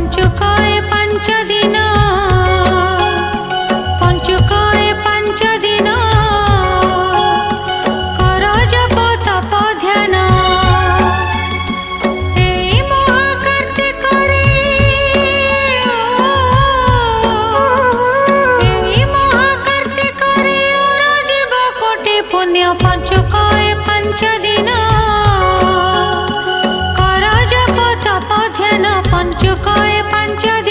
पंचुकाय पंच दिन पंचुकाय पंच दिन कर जप तप ध्यान एई महाकार्तिक रे एई महाकार्तिक रे और जीव कोटि पुण्य पंचुकाय पंच दिन कर जप तप ध्यान पंचुकाय पंच दिन।